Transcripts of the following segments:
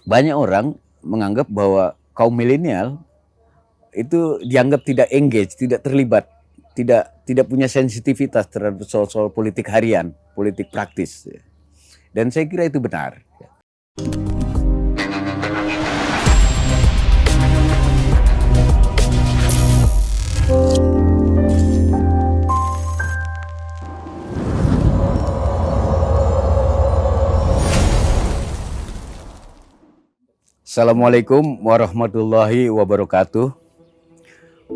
Banyak orang menganggap bahwa kaum milenial itu dianggap tidak engage, tidak terlibat, tidak punya sensitivitas terhadap soal-soal politik harian, politik praktis. Dan saya kira itu benar. Assalamualaikum warahmatullahi wabarakatuh.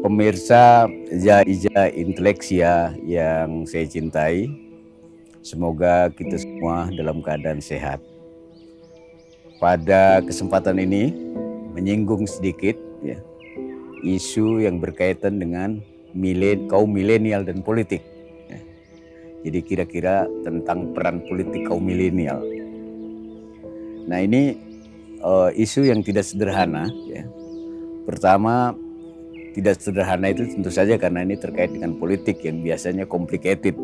Pemirsa Zaija Inteleksia yang saya cintai, semoga kita semua dalam keadaan sehat. Pada kesempatan ini menyinggung sedikit isu yang berkaitan dengan kaum milenial dan politik. Jadi kira-kira tentang peran politik kaum milenial. Nah, ini isu yang tidak sederhana. Pertama, tidak sederhana itu tentu saja karena ini terkait dengan politik yang biasanya complicated,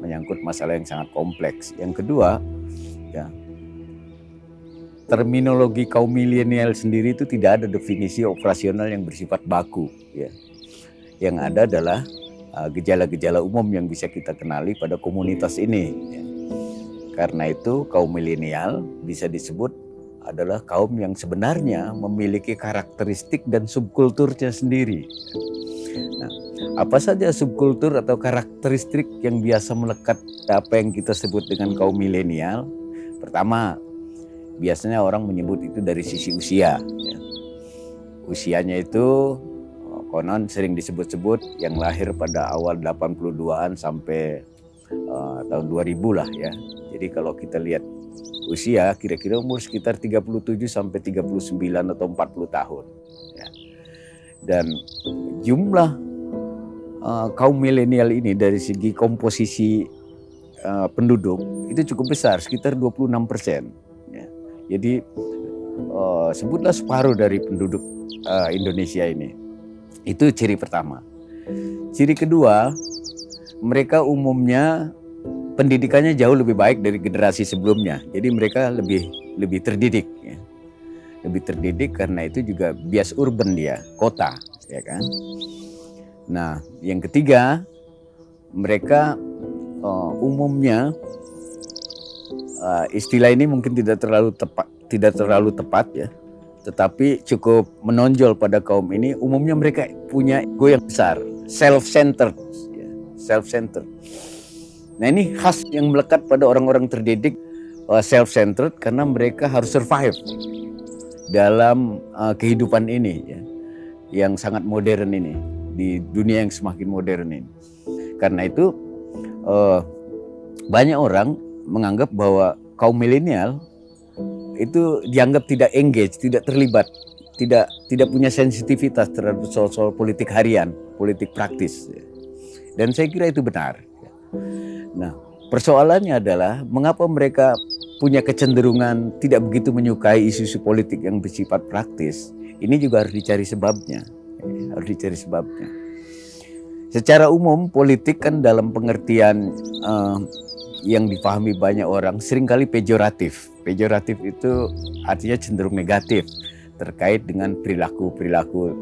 menyangkut masalah yang sangat kompleks. Yang kedua, terminologi kaum milenial sendiri itu tidak ada definisi operasional yang bersifat baku. Yang ada adalah gejala-gejala umum yang bisa kita kenali pada komunitas ini. Karena itu kaum milenial bisa disebut adalah kaum yang sebenarnya memiliki karakteristik dan subkulturnya sendiri. Nah, apa saja subkultur atau karakteristik yang biasa melekat apa yang kita sebut dengan kaum milenial? Pertama, biasanya orang menyebut itu dari sisi usia. Usianya itu konon sering disebut-sebut yang lahir pada awal 82-an sampai tahun 2000 lah ya. Jadi kalau kita lihat usia kira-kira umur sekitar 37 sampai 39 atau 40 tahun. Dan jumlah kaum milenial ini dari segi komposisi penduduk itu cukup besar, sekitar 26%. Jadi sebutlah separuh dari penduduk Indonesia ini. Itu ciri pertama. Ciri kedua, mereka umumnya pendidikannya jauh lebih baik dari generasi sebelumnya. Jadi mereka lebih terdidik. Lebih terdidik karena itu juga bias urban dia, kota, ya kan. Nah, yang ketiga, mereka umumnya istilah ini mungkin tidak terlalu tepat ya. Tetapi cukup menonjol pada kaum ini, umumnya mereka punya ego yang besar, self-centered. Nah, ini khas yang melekat pada orang-orang terdidik, self-centered, karena mereka harus survive dalam kehidupan ini yang sangat modern ini, di dunia yang semakin modern ini. Karena itu banyak orang menganggap bahwa kaum milenial itu dianggap tidak engage, tidak terlibat, tidak punya sensitivitas terhadap soal-soal politik harian, politik praktis. Dan saya kira itu benar. Nah, persoalannya adalah mengapa mereka punya kecenderungan tidak begitu menyukai isu-isu politik yang bersifat praktis. Ini juga harus dicari sebabnya. Secara umum politik kan dalam pengertian yang dipahami banyak orang seringkali pejoratif. Pejoratif itu artinya cenderung negatif terkait dengan perilaku-perilaku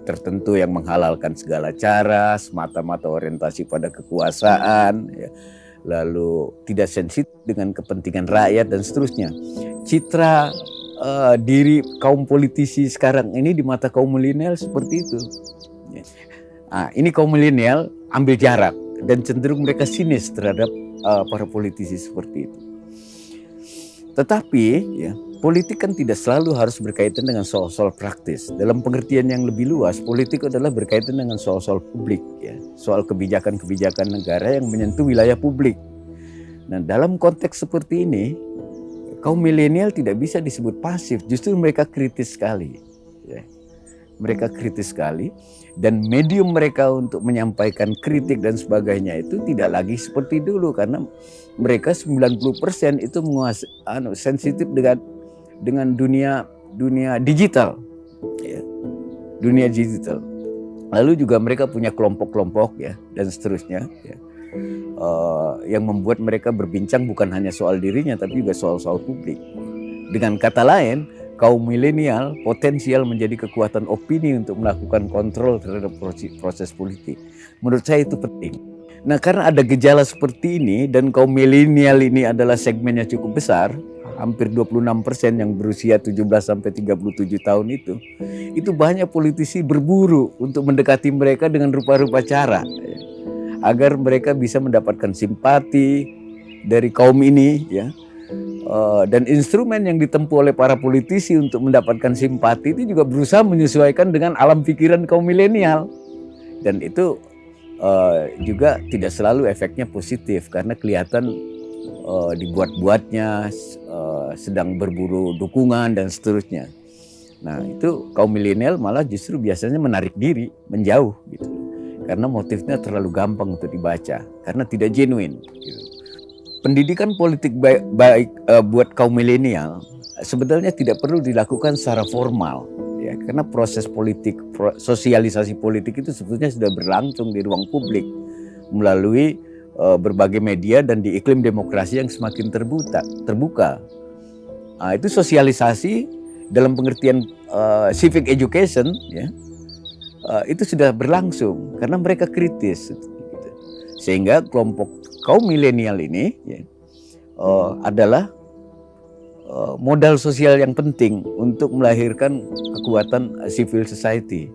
tertentu yang menghalalkan segala cara, semata-mata orientasi pada kekuasaan, lalu tidak sensitif dengan kepentingan rakyat dan seterusnya. Citra diri kaum politisi sekarang ini di mata kaum milenial seperti itu. Nah, ini kaum milenial ambil jarak dan cenderung mereka sinis terhadap para politisi seperti itu. Tetapi politik kan tidak selalu harus berkaitan dengan soal-soal praktis. Dalam pengertian yang lebih luas, politik adalah berkaitan dengan soal-soal publik, soal kebijakan-kebijakan negara yang menyentuh wilayah publik. Nah, dalam konteks seperti ini, kaum milenial tidak bisa disebut pasif, justru mereka kritis sekali. Mereka kritis sekali, dan medium mereka untuk menyampaikan kritik dan sebagainya itu tidak lagi seperti dulu, karena mereka 90% itu sensitif dengan dunia digital, dunia digital. Lalu juga mereka punya kelompok-kelompok dan seterusnya, yang membuat mereka berbincang bukan hanya soal dirinya tapi juga soal-soal publik. Dengan kata lain, kaum milenial potensial menjadi kekuatan opini untuk melakukan kontrol terhadap proses politik. Menurut saya itu penting. Nah, karena ada gejala seperti ini dan kaum milenial ini adalah segmennya cukup besar, hampir 26% yang berusia 17 sampai 37 tahun itu banyak politisi berburu untuk mendekati mereka dengan rupa-rupa cara agar mereka bisa mendapatkan simpati dari kaum ini, ya. Dan instrumen yang ditempuh oleh para politisi untuk mendapatkan simpati itu juga berusaha menyesuaikan dengan alam pikiran kaum milenial. Dan itu juga tidak selalu efeknya positif karena kelihatan dibuat-buatnya, sedang berburu dukungan dan seterusnya. Nah, itu kaum milenial malah justru biasanya menarik diri, menjauh gitu. Karena motifnya terlalu gampang untuk dibaca, karena tidak genuine gitu. Pendidikan politik baik buat kaum milenial sebenarnya tidak perlu dilakukan secara formal, ya, karena proses politik, sosialisasi politik itu sebetulnya sudah berlangsung di ruang publik melalui berbagai media dan di iklim demokrasi yang semakin terbuka. Nah, itu sosialisasi dalam pengertian civic education, ya, itu sudah berlangsung karena mereka kritis. Sehingga kelompok kaum milenial ini, ya, adalah modal sosial yang penting untuk melahirkan kekuatan civil society.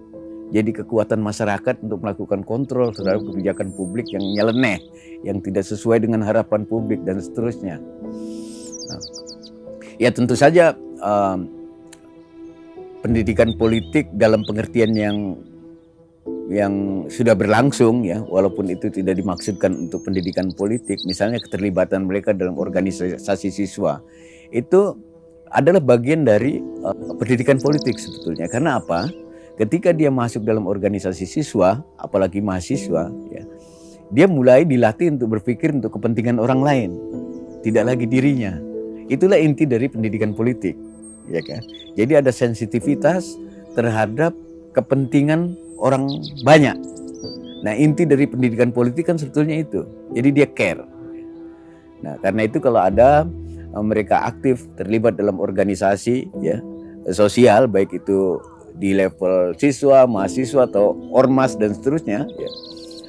Jadi kekuatan masyarakat untuk melakukan kontrol terhadap kebijakan publik yang nyeleneh, yang tidak sesuai dengan harapan publik dan seterusnya. Nah, ya tentu saja pendidikan politik dalam pengertian yang sudah berlangsung, ya, walaupun itu tidak dimaksudkan untuk pendidikan politik, misalnya keterlibatan mereka dalam organisasi siswa, itu adalah bagian dari pendidikan politik sebetulnya. Karena apa? Ketika dia masuk dalam organisasi siswa, apalagi mahasiswa, ya, dia mulai dilatih untuk berpikir untuk kepentingan orang lain, tidak lagi dirinya. Itulah inti dari pendidikan politik, ya kan? Jadi ada sensitivitas terhadap kepentingan orang banyak. Nah, inti dari pendidikan politik kan sebetulnya itu. Jadi dia care. Nah, karena itu kalau ada mereka aktif terlibat dalam organisasi, ya, sosial, baik itu di level siswa, mahasiswa atau ormas dan seterusnya, ya,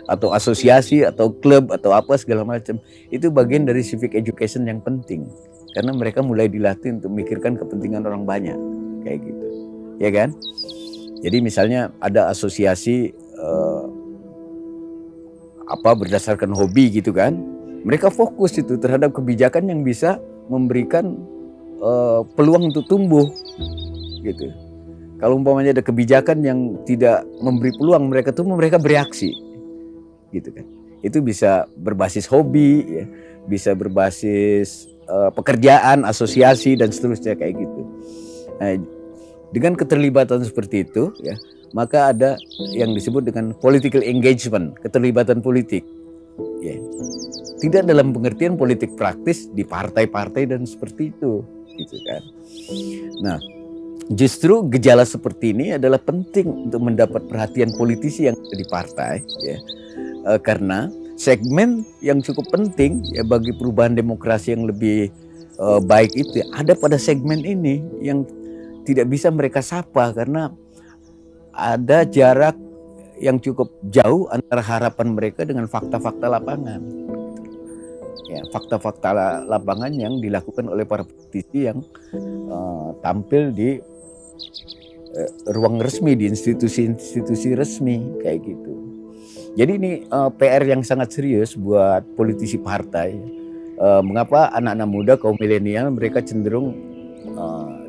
atau asosiasi atau klub atau apa segala macam, itu bagian dari civic education yang penting. Karena mereka mulai dilatih untuk memikirkan kepentingan orang banyak, kayak gitu. Ya kan? Jadi misalnya ada asosiasi berdasarkan hobi gitu kan, mereka fokus itu terhadap kebijakan yang bisa memberikan peluang untuk tumbuh gitu. Kalau umpamanya ada kebijakan yang tidak memberi peluang mereka tumbuh, mereka bereaksi gitu kan. Itu bisa berbasis hobi, ya, bisa berbasis pekerjaan, asosiasi dan seterusnya kayak gitu. Nah, dengan keterlibatan seperti itu, ya, maka ada yang disebut dengan political engagement, keterlibatan politik. Ya. Tidak dalam pengertian politik praktis di partai-partai dan seperti itu, gitu kan. Nah, justru gejala seperti ini adalah penting untuk mendapat perhatian politisi yang ada di partai, ya, karena segmen yang cukup penting, ya, bagi perubahan demokrasi yang lebih baik itu ada pada segmen ini yang tidak bisa mereka sapa karena ada jarak yang cukup jauh antara harapan mereka dengan fakta-fakta lapangan. Ya, fakta-fakta lapangan yang dilakukan oleh para politisi yang tampil di ruang resmi, di institusi-institusi resmi kayak gitu. Jadi ini PR yang sangat serius buat politisi partai. Mengapa anak-anak muda kaum milenial mereka cenderung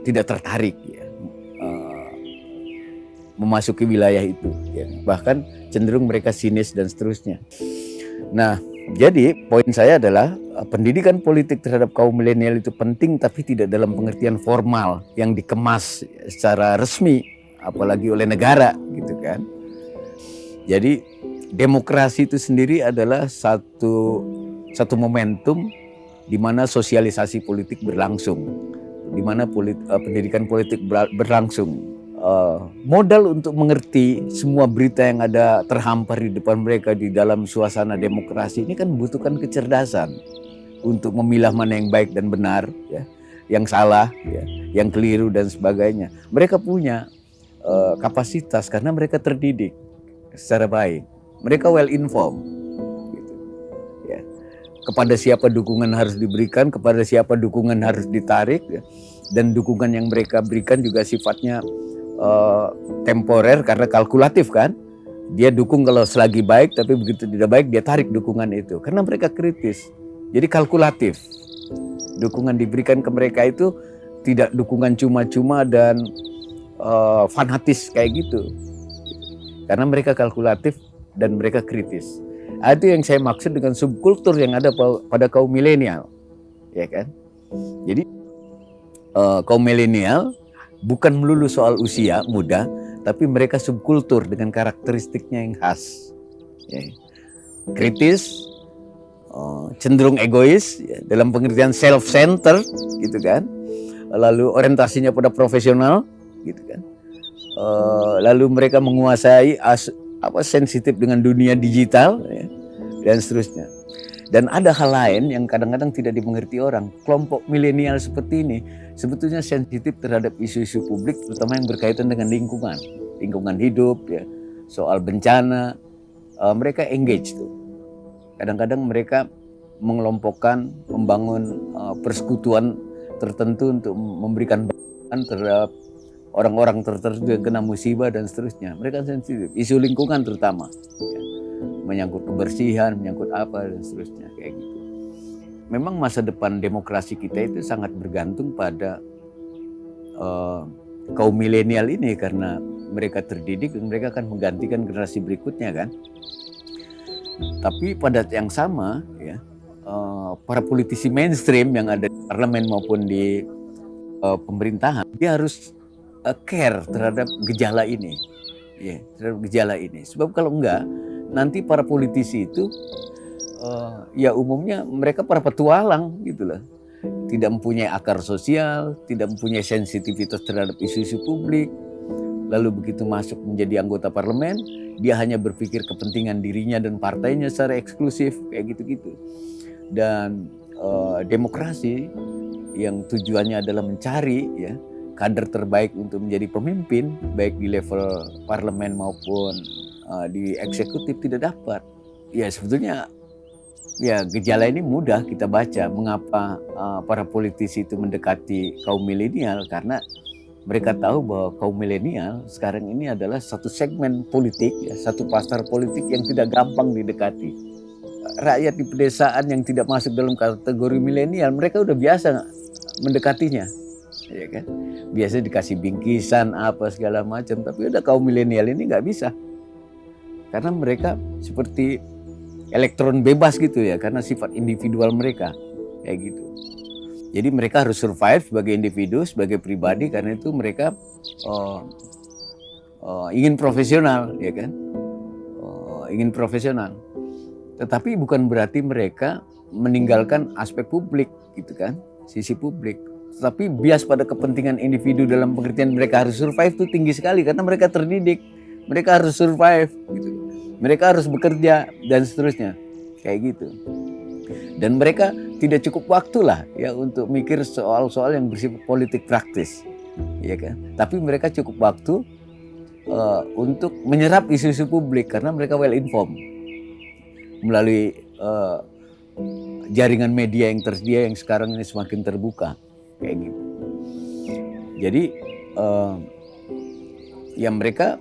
tidak tertarik, ya, memasuki wilayah itu, ya. Bahkan cenderung mereka sinis dan seterusnya. Nah, jadi poin saya adalah pendidikan politik terhadap kaum milenial itu penting, tapi tidak dalam pengertian formal yang dikemas secara resmi, apalagi oleh negara, gitu kan. Jadi demokrasi itu sendiri adalah satu momentum di mana sosialisasi politik berlangsung, di mana pendidikan politik berlangsung. Modal untuk mengerti semua berita yang ada terhampar di depan mereka di dalam suasana demokrasi ini kan membutuhkan kecerdasan untuk memilah mana yang baik dan benar, ya, yang salah, ya, yang keliru dan sebagainya. Mereka punya kapasitas karena mereka terdidik secara baik. Mereka well informed. Gitu. Ya. Kepada siapa dukungan harus diberikan, kepada siapa dukungan harus ditarik, ya. Dan dukungan yang mereka berikan juga sifatnya temporer karena kalkulatif kan. Dia dukung kalau selagi baik, tapi begitu tidak baik dia tarik dukungan itu karena mereka kritis. Jadi kalkulatif. Dukungan diberikan ke mereka itu tidak dukungan cuma-cuma dan fanatis kayak gitu. Karena mereka kalkulatif dan mereka kritis. Itu yang saya maksud dengan subkultur yang ada pada kaum milenial, ya kan? Jadi kaum milenial bukan melulu soal usia muda, tapi mereka subkultur dengan karakteristiknya yang khas, ya. Kritis, cenderung egois, ya, dalam pengertian self-centered, gitu kan. Lalu orientasinya pada profesional, gitu kan. Lalu mereka menguasai sensitif dengan dunia digital, ya, dan seterusnya. Dan ada hal lain yang kadang-kadang tidak dimengerti orang. Kelompok milenial seperti ini sebetulnya sensitif terhadap isu-isu publik, terutama yang berkaitan dengan lingkungan hidup, ya, soal bencana. Mereka engage tuh. Kadang-kadang mereka mengelompokkan, membangun persekutuan tertentu untuk memberikan bantuan terhadap orang-orang tertentu yang kena musibah dan seterusnya. Mereka sensitif, isu lingkungan terutama, ya. Menyangkut kebersihan, menyangkut apa dan seterusnya kayak gitu. Memang masa depan demokrasi kita itu sangat bergantung pada kaum milenial ini karena mereka terdidik dan mereka akan menggantikan generasi berikutnya kan. Tapi pada yang sama, ya, para politisi mainstream yang ada di parlemen maupun di pemerintahan, dia harus care terhadap gejala ini, ya, terhadap gejala ini. Sebab kalau enggak, nanti para politisi itu, ya umumnya mereka para petualang gitu loh, tidak mempunyai akar sosial, tidak mempunyai sensitivitas terhadap isu-isu publik. Lalu begitu masuk menjadi anggota parlemen, dia hanya berpikir kepentingan dirinya dan partainya secara eksklusif kayak gitu-gitu. Dan demokrasi yang tujuannya adalah mencari, ya, kader terbaik untuk menjadi pemimpin baik di level parlemen maupun di eksekutif tidak dapat. Ya sebetulnya ya gejala ini mudah kita baca mengapa para politisi itu mendekati kaum milenial, karena mereka tahu bahwa kaum milenial sekarang ini adalah satu segmen politik, ya, satu pasar politik yang tidak gampang didekati. Rakyat di pedesaan yang tidak masuk dalam kategori milenial, mereka udah biasa mendekatinya, ya kan? Biasa dikasih bingkisan apa segala macam, tapi udah kaum milenial ini nggak bisa, karena mereka seperti elektron bebas gitu ya, karena sifat individual mereka kayak gitu. Jadi mereka harus survive sebagai individu, sebagai pribadi, karena itu mereka ingin profesional, ya kan? Ingin profesional. Tetapi bukan berarti mereka meninggalkan aspek publik, gitu kan? Sisi publik. Tetapi bias pada kepentingan individu dalam pengertian mereka harus survive itu tinggi sekali karena mereka terdidik. Mereka harus survive, gitu. Mereka harus bekerja dan seterusnya, kayak gitu. Dan mereka tidak cukup waktu lah ya untuk mikir soal-soal yang bersifat politik praktis, ya kan? Tapi mereka cukup waktu untuk menyerap isu-isu publik karena mereka well informed melalui jaringan media yang tersedia yang sekarang ini semakin terbuka, kayak gitu. Jadi ya mereka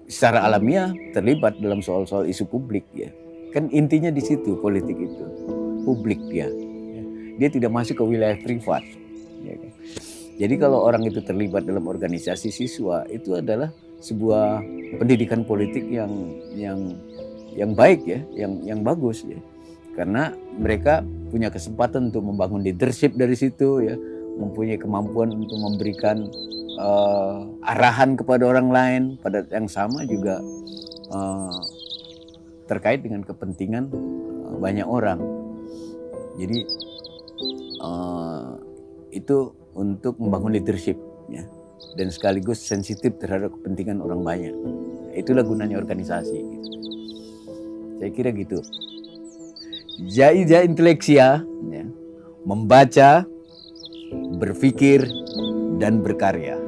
secara alamiah terlibat dalam soal-soal isu publik, ya. Kan intinya di situ politik itu. Publik dia. Dia tidak masuk ke wilayah privat. Ya kan? Jadi kalau orang itu terlibat dalam organisasi siswa, itu adalah sebuah pendidikan politik yang baik, ya, yang bagus, ya. Karena mereka punya kesempatan untuk membangun leadership dari situ, ya, mempunyai kemampuan untuk memberikan arahan kepada orang lain, pada yang sama juga terkait dengan kepentingan banyak orang. Jadi itu untuk membangun leadership, ya, dan sekaligus sensitif terhadap kepentingan orang banyak. Itulah gunanya organisasi, gitu. Saya kira gitu. Jaiza inteleksia, ya, membaca, berpikir, dan berkarya.